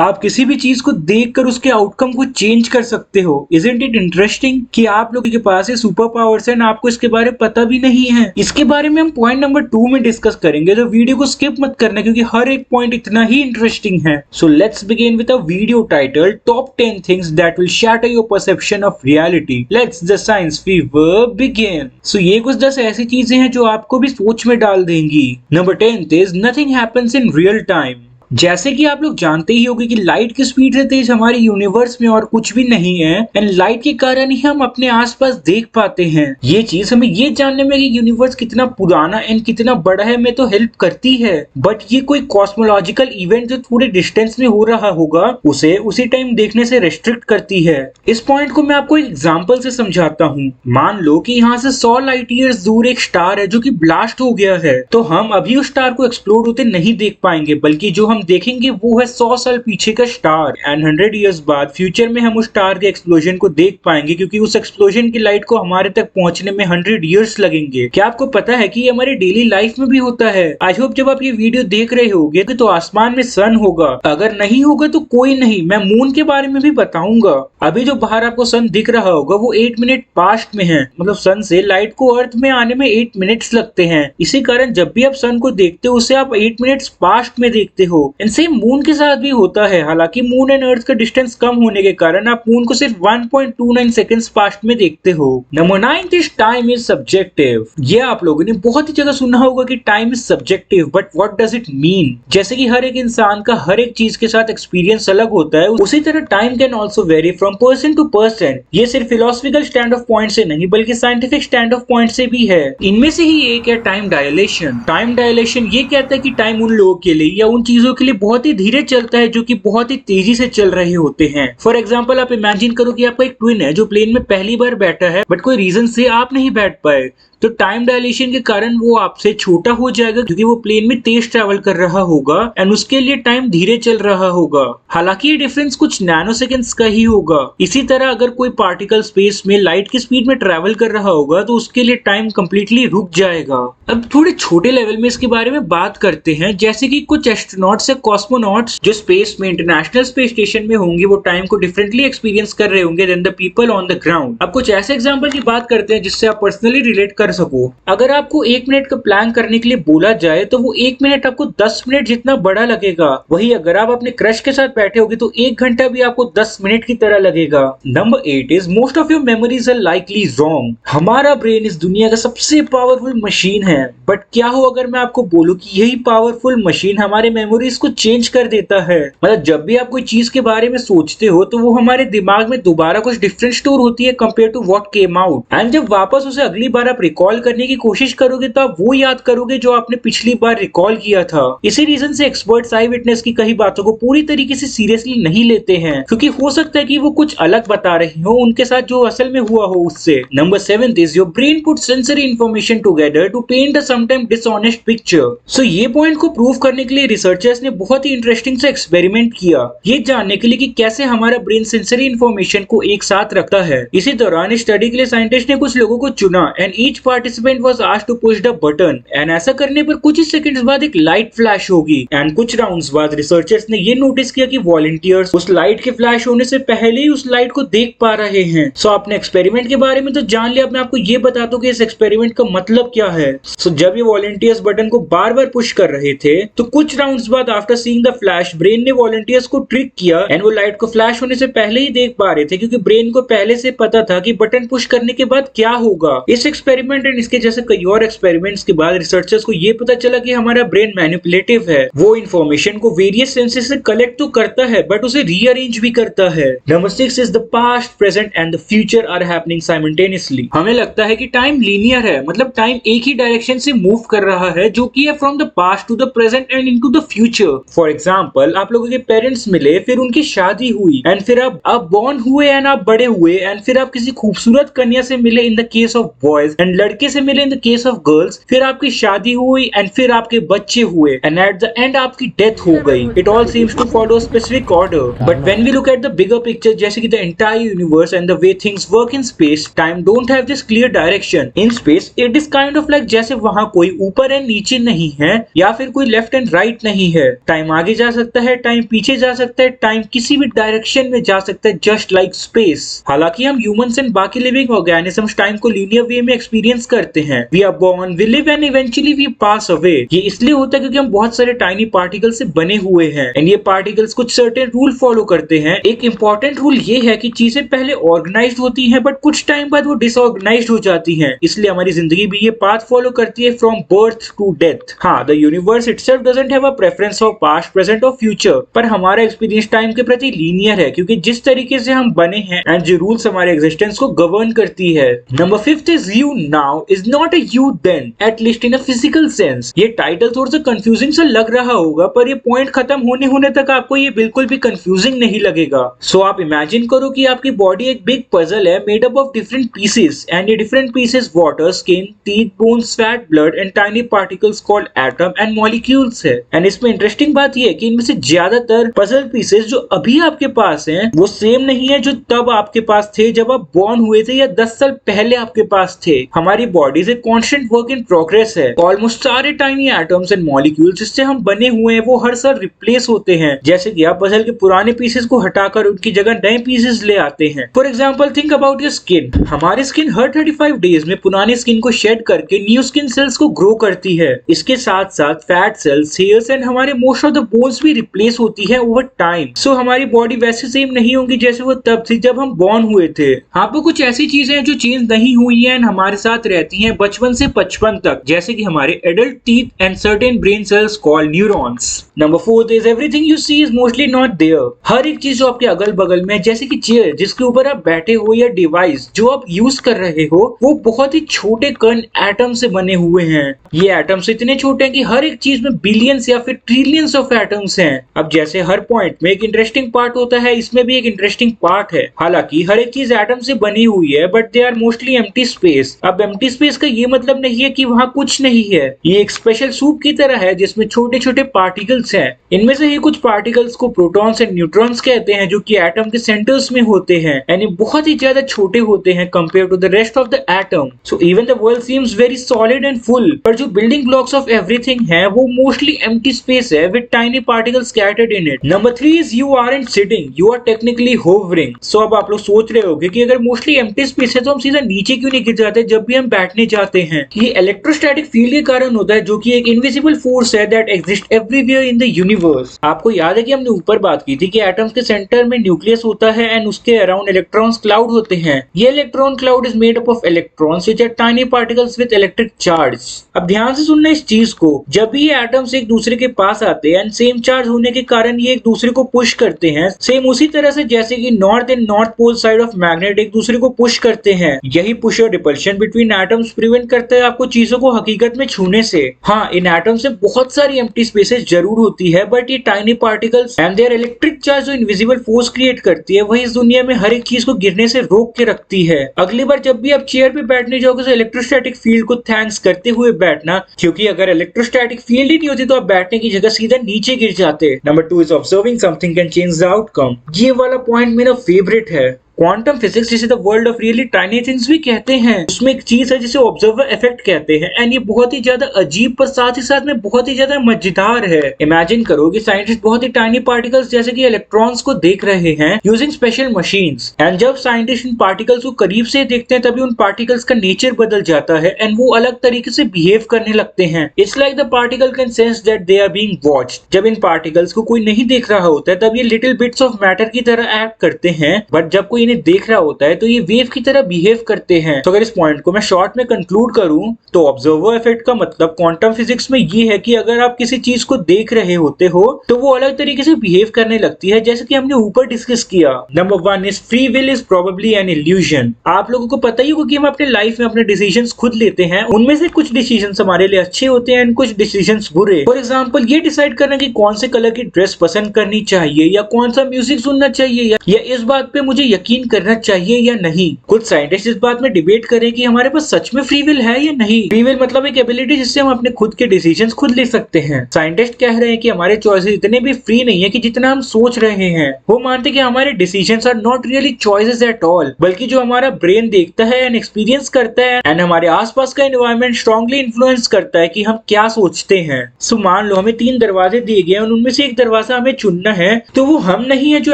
आप किसी भी चीज को देखकर उसके आउटकम को चेंज कर सकते हो। इजंट इट इंटरेस्टिंग कि आप लोगों के पास ये सुपर पावर्स हैं, आपको इसके बारे में पता भी नहीं है। इसके बारे में हम पॉइंट नंबर 2 में डिस्कस करेंगे, तो वीडियो को स्किप मत करना क्योंकि हर एक पॉइंट इतना ही इंटरेस्टिंग है। So let's begin with a video title top 10 things that will shatter your perception of reality. Let's the science fever begin. So ये कुछ 10 ऐसी चीजें हैं जो आपको भी सोच में डाल देंगी। Number 10 is nothing happens in real time. जैसे कि आप लोग जानते ही होंगे कि लाइट की स्पीड से तेज हमारे यूनिवर्स में और कुछ भी नहीं है, एंड लाइट के कारण ही हम अपने आसपास देख पाते हैं। ये चीज हमें ये जानने में कि यूनिवर्स कितना पुराना एंड कितना बड़ा है में तो हेल्प करती है, बट ये कोई कॉस्मोलॉजिकल इवेंट जो थोड़े डिस्टेंस में हो रहा होगा उसे उसी टाइम देखने से रेस्ट्रिक्ट करती है। इस पॉइंट को मैं आपको एक एग्जाम्पल से समझाता हूँ। मान लो कि यहाँ से 100 लाइट ईयर्स दूर एक स्टार है जो कि ब्लास्ट हो गया है, तो हम अभी उस स्टार को एक्सप्लोड होते नहीं देख पाएंगे, बल्कि जो हम देखेंगे वो है 100 साल पीछे का स्टार। एंड 100 इयर्स बाद फ्यूचर में हम उस स्टार के एक्सप्लोजन को देख पाएंगे, क्योंकि उस एक्सप्लोजन की लाइट को हमारे तक पहुंचने में 100 इयर्स लगेंगे। क्या आपको पता है कि ये हमारे डेली लाइफ में भी होता है? आई होप जब आप ये वीडियो देख रहे होगे तो आसमान में सन होगा, अगर नहीं होगा तो कोई नहीं, मैं मून के बारे में भी बताऊंगा। अभी जो बाहर आपको सन दिख रहा होगा वो 8 मिनट पास्ट में है, मतलब सन से लाइट को अर्थ में आने में 8 मिनट्स लगते हैं। इसी कारण जब भी आप सन को देखते हो उसे आप 8 मिनट्स पास्ट में देखते हो। सेम मून के साथ भी होता है। हालांकि मून एंड अर्थ का डिस्टेंस कम होने के कारण आप मून को सिर्फ 1.29 सेकंड्स पास्ट में देखते हो। Number 9 is time is subjective. ये आप लोगों ने बहुत ही जगह सुना होगा कि time is subjective, but what does it mean? जैसे कि हर एक इंसान का हर एक चीज के साथ एक्सपीरियंस अलग होता है, उसी तरह time can also vary from person to person. ये सिर्फ फिलोसफिकल स्टैंड ऑफ पॉइंट से नहीं बल्कि साइंटिफिक स्टैंड ऑफ पॉइंट से भी है। इनमें से ही एक है टाइम डायलेशन। टाइम डायलेशन ये कहता है कि टाइम उन लोगों के लिए या उन चीजों के लिए बहुत ही धीरे चलता है जो कि बहुत ही तेजी से चल रहे होते हैं। फॉर एग्जांपल आप इमेजिन करो कि आपका एक ट्विन है जो प्लेन में पहली बार बैठा है, बट कोई रीजन से आप नहीं बैठ पाए, तो टाइम डायलेशन के कारण वो आपसे छोटा हो जाएगा क्योंकि वो प्लेन में तेज ट्रैवल कर रहा होगा एंड उसके लिए टाइम धीरे चल रहा होगा। हालांकि ये डिफरेंस कुछ नैनो सेकेंड्स का ही होगा। इसी तरह अगर कोई पार्टिकल स्पेस में लाइट की स्पीड में ट्रैवल कर रहा होगा तो उसके लिए टाइम कंप्लीटली रुक जाएगा। अब थोड़े छोटे लेवल में इसके बारे में बात करते हैं, जैसे कि कुछ एस्ट्रोनॉट्स या कॉस्मोनॉट्स जो स्पेस में इंटरनेशनल स्पेस स्टेशन में होंगे वो टाइम को डिफरेंटली एक्सपीरियंस कर रहे होंगे then the people on the ground. अब कुछ ऐसे एग्जांपल की बात करते हैं जिससे आप पर्सनली रिलेट कर सको। अगर आपको 1 मिनट का प्लान करने के लिए बोला जाए तो वो 1 मिनट आपको 10 मिनट जितना बड़ा लगेगा। वही अगर आप अपने क्रश के साथ बैठे होगे तो 1 घंटा भी आपको 10 मिनट की तरह लगेगा। Number 8 is most of your memories are likely wrong. हमारा ब्रेन इस दुनिया का सबसे पावरफुल मशीन है, बट क्या हो अगर मैं आपको बोलूं कि यही पावरफुल मशीन हमारे मेमोरीज को चेंज कर देता है। मतलब जब भी आप कोई चीज के बारे में सोचते हो तो वो हमारे दिमाग में दोबारा कुछ डिफरेंट स्टोर होती है compare to what came out, and जब वापस उसे अगली बार आप रिकॉल करने की कोशिश करोगे तो आप वो याद करोगे जो आपने पिछली बार रिकॉल किया था। इसी रीजन से एक्सपर्ट्स आई विटनेस की कई बातों को पूरी तरीके से सीरियसली नहीं लेते हैं, क्योंकि हो सकता है कि वो कुछ अलग बता रहे हो उनके साथ जो असल में हुआ हो उससे। Number 7 is your brain put sensory information together to paint a sometime dishonest picture. So ये पॉइंट को प्रूव करने के लिए रिसर्चर्स ने बहुत ही इंटरेस्टिंग से एक्सपेरिमेंट किया, ये जानने के लिए कि कैसे हमारा ब्रेन सेंसरी इंफॉर्मेशन को एक साथ रखता है। इसी दौरान स्टडी के लिए साइंटिस्ट ने कुछ लोगों को चुना and each participant was asked to push the button, and ऐसा करने पर कुछ ही सेकंड्स बाद एक लाइट फ्लैश होगी। एंड कुछ राउंड्स बाद रिसर्चर्स ने ये नोटिस किया कि वॉलंटियर्स उस लाइट के फ्लैश होने से पहले ही उस लाइट को देख पा रहे हैं। सो आपने एक्सपेरिमेंट के बारे में तो जान लिया, अब मैं आपको ये बता दूं कि इस एक्सपेरिमेंट का मतलब क्या है। सो जब ये वॉलंटियर्स बटन को बार बार पुश कर रहे थे तो कुछ राउंड्स बाद after seeing the flash brain ने वॉलंटियर्स को ट्रिक किया एंड वो लाइट को फ्लैश होने से पहले ही देख पा रहे थे, क्योंकि ब्रेन को पहले से पता था कि बटन पुश करने के बाद क्या होगा। इस एक्सपेरिमेंट एंड इसके जैसे कई और एक्सपेरिमेंट्स के बाद रिसर्चर्स को ये पता चला कि हमारा ब्रेन मैनिपुलेटिव है। वो इंफॉर्मेशन को वेरियस सेंसेस से कलेक्ट तो करता है बट उसे रीअरेंज भी करता है। Number 6 is the past, present and the future are happening simultaneously. हमें लगता है कि टाइम लीनियर है, मतलब टाइम एक ही डायरेक्शन से मूव कर रहा है, जो कि है from the past to the present and into the future. For example आप लोगों के पेरेंट्स मिले, फिर उनकी शादी हुई एंड फिर आप बॉर्न हुए एंड आप बड़े हुए एंड फिर आप किसी खूबसूरत कन्या से मिले in the case of boys, and लड़के से मिले in the case of girls, फिर आपकी शादी हुई एंड फिर आपके बच्चे हुए एंड एट द एंड आपकी डेथ हो गई। It all seems to follow specific order, but when we look at the bigger picture जैसे कि the entire universe and the way things work in space, time don't have this clear direction. In space it is kind of like जैसे वहां कोई ऊपर and नीचे नहीं है या फिर कोई लेफ्ट एंड राइट नहीं है। टाइम आगे जा सकता है, टाइम पीछे जा सकता है, टाइम किसी भी डायरेक्शन में जा सकता है, जस्ट लाइक स्पेस। हालांकि हम ह्यूमंस एंड बाकी लिविंग ऑर्गेनिजम्स टाइम को लीनियर वे में एक्सपीरियंस करते हैं। We are born, we live and eventually we pass away. ये इसलिए होता है क्योंकि हम बहुत सारे टाइनी पार्टिकल से बने हुए हैं एंड ये पार्टिकल्स कुछ सर्टेन रूल फॉलो करते हैं। एक इंपॉर्टेंट रूल ये है कि चीजें पहले ऑर्गेनाइज्ड होती हैं बट कुछ टाइम बाद वो डिसऑर्गेनाइज्ड हो जाती हैं। इसलिए हमारी जिंदगी भी ये पाथ फॉलो करती है फ्रॉम बर्थ टू डेथ। हाँ, the universe itself doesn't have a preference of past, present और फ्यूचर, पर हमारा एक्सपीरियंस टाइम के प्रति लीनियर है क्योंकि जिस तरीके से हम बने हैं एंड जो रूल्स हमारे एग्जिस्टेंस को गवर्न करती है। Number 5 is you now is not a you then, at least in a physical sense. ये टाइटल थोड़ा सा कंफ्यूजिंग सा लग रहा होगा पर ये पॉइंट खत्म होने तक आपको ये बिल्कुल भी कंफ्यूजिंग नहीं लगेगा। सो आप इमेजिन करो कि आपकी बॉडी एक बिग पजल है made up of different pieces and ये different pieces water, skin, teeth, bones, fat, blood and tiny particles called atom and molecules है। एंड इसमें इंटरेस्टिंग बात ये है कि इनमें से ज्यादातर पजल पीसेस जो अभी आपके पास हैं वो सेम नहीं है जो तब आपके पास थे जब आप बॉर्न हुए थे या 10 साल पहले आपके पास थे। हमारी बॉडीज एक कांस्टेंट वर्क इन प्रोग्रेस है। ऑलमोस्ट सारे टाइनी एटम्स एंड मॉलिक्यूल्स जिससे हम बने हुए हैं वो हर साल रिप्लेस होते हैं। जैसे कि आप पजल के पुराने पीसेस को हटाकर उनकी जगह नए पीसेस ले आते हैं। For example think about your skin. हमारी स्किन हर 35 डेज में पुरानी स्किन को शेड करके न्यू स्किन सेल्स को ग्रो करती है। इसके साथ साथ फैट सेल्स, हेयर्स एंड हमारे मोस्ट ऑफ द बोन्स भी रिप्लेस होती है ओवर टाइम। सो हमारी बॉडी वैसे सेम नहीं होगी जैसे वो तब थी जब हम बॉर्न हुए थे। हाँ, तो कुछ ऐसी चीजें हैं जो चेंज नहीं हुई है एंड हमारे साथ रहती हैं बचपन से 55 तक, जैसे कि हमारे adult teeth and certain brain cells called neurons. Number 4 is everything you see is mostly not there. हर एक चीज जो आपके अगल बगल में, जैसे कि चेयर जिसके ऊपर आप बैठे हो या डिवाइस जो आप यूज कर रहे हो, वो बहुत ही छोटे कण एटम से बने हुए हैं। ये एटम्स इतने छोटे हैं कि हर एक चीज में बिलियंस या फिर ट्रिलियंस ऑफ एटम्स हैं। अब जैसे हर पॉइंट में एक इंटरेस्टिंग पार्ट होता है, इसमें भी एक इंटरेस्टिंग पार्ट है। हालांकि हर एक चीज एटम से बनी हुई है but they are mostly empty space. अब एम्प्टी स्पेस का ये मतलब नहीं है कि वहां कुछ नहीं है। ये एक स्पेशल सूप की तरह है जिसमें छोटे छोटे पार्टिकल्स हैं। इनमें से ही कुछ पार्टिकल्स को प्रोटॉन्स एंड न्यूट्रॉन्स कहते हैं जो कि एटम के सेंटर्स में होते हैं यानी बहुत ही ज्यादा छोटे होते हैं compare to the rest of the atom. So even the world seems very solid and full, पर जो बिल्डिंग ब्लॉक्स ऑफ एवरीथिंग है वो मोस्टली एम्प्टी स्पेस है with tiny particles scattered in it. Number 3 is you aren't sitting, you are technically hovering. So अब आप लोग सोच रहे होंगे कि अगर मोस्टली एम्प्टी स्पेस है तो हम सीधा नीचे क्यों नहीं गिर जाते जब भी हम बैठने जाते हैं। ये इलेक्ट्रोस्टैटिक फील्ड के कारण होता है जो कि एक इनविजिबल फोर्स है that exist everywhere in the universe. आपको याद है कि हमने ऊपर बात की थी कि एटम्स के सेंटर में न्यूक्लियस होता है एंड उसके अराउंड इलेक्ट्रॉन्स क्लाउड होते हैं। ये electron cloud is made up of electrons which are tiny particles with electric charge. अब ध्यान से सुनना इस चीज को, जब भी ये एटम्स एक दूसरे के पास आते हैं एंड सेम चार्ज होने के कारण ये एक दूसरे को पुश करते हैं, सेम उसी तरह से जैसे कि north and north pole side of magnet एक दूसरे को पुश करते हैं। यही पुश और रिपल्शन बिटवीन एटम्स प्रिवेंट करता है आपको चीजों को हकीकत में छूने से। हाँ, इन एटम्स में बहुत सारी एम्प्टी स्पेसेस जरूर होती है बट ये tiny particles and their electric charge जो इनविजिबल फोर्स क्रिएट करती है वही इस दुनिया में हर एक चीज को गिरने से रोक के रखती है। अगली बार जब भी आप चेयर पे बैठने जाओगे तो इलेक्ट्रोस्टैटिक फील्ड को थैंक्स करते हुए बैठना, क्योंकि अगर इलेक्ट्रोस्टैटिक फील्ड ही नहीं होती तो आप बैठने की जगह सीधा नीचे गिर जाते। Number 2 is observing something can change the outcome. ये वाला पॉइंट मेरा फेवरेट है। क्वांटम फिजिक्स जिसे the world of really tiny things भी कहते हैं, उसमें एक चीज है जिसे ऑब्जर्वर इफेक्ट कहते हैं एंड ये बहुत ही ज्यादा अजीब पर साथ ही साथ में बहुत ही ज्यादा मजेदार है। इमेजिन करो कि साइंटिस्ट बहुत ही टाइनी पार्टिकल्स जैसे कि इलेक्ट्रॉन्स को देख रहे हैं यूजिंग स्पेशल मशीन्स एंड जब साइंटिस्ट इन पार्टिकल्स को करीब से देखते हैं तभी उन पार्टिकल्स का नेचर बदल जाता है एंड वो अलग तरीके से बिहेव करने लगते हैं। It's like the particle can sense that they are being watched. जब इन पार्टिकल्स को कोई नहीं देख रहा होता है तब ये लिटिल बिट्स ऑफ मैटर की तरह एक्ट करते हैं, बट जब कोई इन्हें देख रहा होता है तो ये वेव की तरह बिहेव करते हैं। तो अगर इस पॉइंट को मैं शॉर्ट में कंक्लूड करूं तो ऑब्जर्वर इफेक्ट का मतलब क्वांटम फिजिक्स में ये है कि अगर आप किसी चीज को देख रहे होते हो तो वो अलग तरीके से बिहेव करने लगती है, जैसे कि हमने ऊपर डिस्कस किया। Number 1 is free will is probably an illusion. आप लोगों को पता ही होगा कि हम अपने लाइफ में अपने डिसीजंस खुद लेते हैं, उनमें से कुछ डिसीजंस हमारे लिए अच्छे होते हैं एंड कुछ डिसीजंस बुरे। फॉर एग्जांपल ये डिसाइड करना कि कौन से कलर की ड्रेस पसंद करनी चाहिए या कौन सा म्यूजिक सुनना चाहिए या इस बात पे मुझे यकीन यकीन करना चाहिए या नहीं। कुछ साइंटिस्ट इस बात में डिबेट करें कि हमारे पास सच में फ्री विल है या नहीं। फ्री विल मतलब एक एबिलिटी जिससे हम अपने खुद के डिसीजंस खुद ले सकते हैं। साइंटिस्ट कह रहे हैं कि हमारे चॉइसेस इतने भी फ्री नहीं है कि जितना हम सोच रहे हैं। वो मानते हैं कि हमारे decisions are not really choices at all, बल्कि जो हमारा ब्रेन देखता है एंड एक्सपीरियंस करता है एंड हमारे आसपास का एनवायरनमेंट स्ट्रांगली इन्फ्लुएंस करता है कि हम क्या सोचते हैं। सो मान लो हमें 3 दरवाजे दिए गए और उनमें से एक दरवाजा हमें चुनना है, तो वो हम नहीं है जो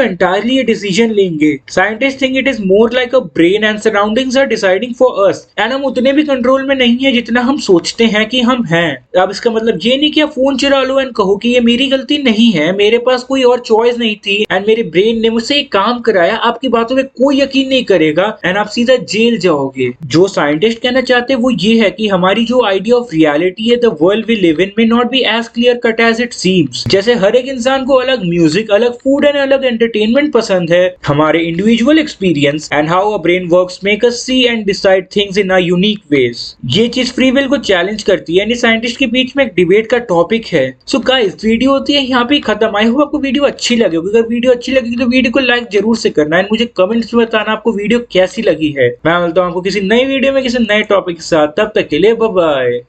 एंटायरली ये डिसीजन लेंगे। Scientist think it is more like a brain and surroundings are deciding for us, and हम उतने भी कंट्रोल में नहीं है जितना हम सोचते हैं कि हम हैं। अब इसका मतलब ये नहीं कि आप फोन चुरा लो एंड कहो कि ये मेरी गलती नहीं है, मेरे पास कोई और चॉइस नहीं थी एंड मेरे ब्रेन ने मुझसे एक काम कराया। आपकी बातों पे कोई यकीन नहीं करेगा एंड आप सीधा जेल जाओगे। जो साइंटिस्ट कहना चाहते हैं वो ये है कि हमारी जो आइडिया ऑफ रियलिटी है, the world we live in, may not be as clear cut as it seems. जैसे हर एक इंसान को अलग म्यूजिक, अलग फूड एंड अलग एंटरटेनमेंट पसंद है, हमारे individual experience and how a brain works make us see and decide things in a unique ways. ये चीज फ्री विल को चैलेंज करती है, यानी साइंटिस्ट के बीच में एक डिबेट का टॉपिक है। सो गाइस, वीडियो होती है यहाँ पे खत्म। आई होप आपको वीडियो अच्छी लगी होगी। अगर वीडियो अच्छी लगी तो वीडियो को लाइक जरूर से करना एंड मुझे कमेंट्स में बताना आपको वीडियो कैसी लगी है। मैं मिलता हूँ आपको किसी नई वीडियो में किसी नए टॉपिक के साथ। तब तक के लिए बाय बाय।